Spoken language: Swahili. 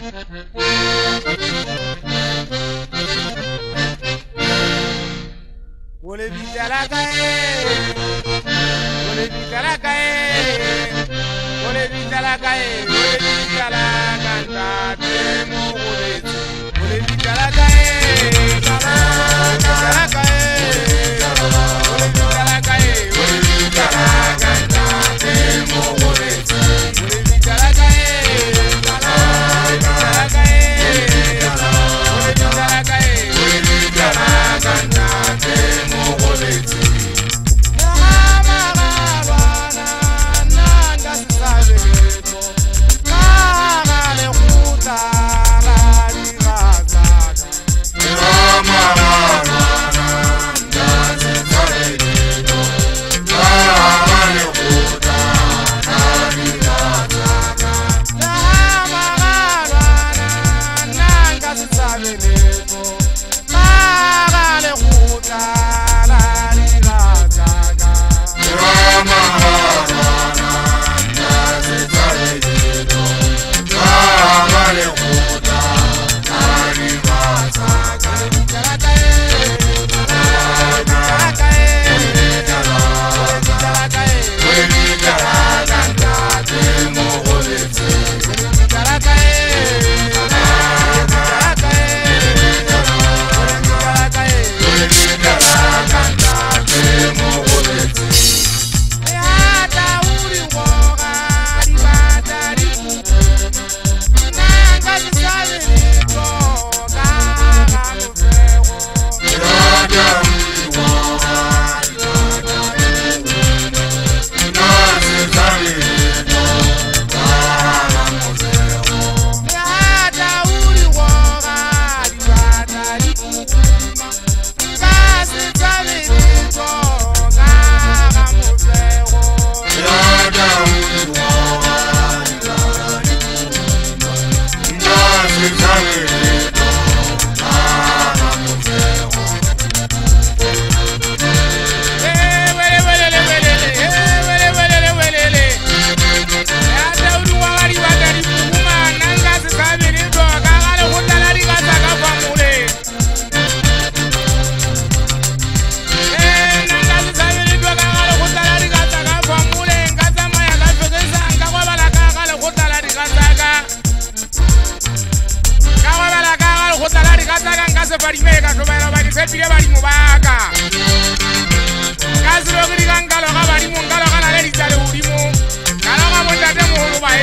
Ole vitala kae, ole vitala kae, ole vitala kae, ole vitala kanta temo ole, ole vitala kae, vitala kae, ole vitala kae, ole vitala kanta temo ole, ole vitala kae, vitala kae, ole vitala kae, ole vitala kanta temo ole. Parimega, sobera, vai ser pire barimo vaca. Caso lo que digan, calo, gabarimu, calo, gana, le dice, le urimo. Calo, gabo, ya te muevo, va a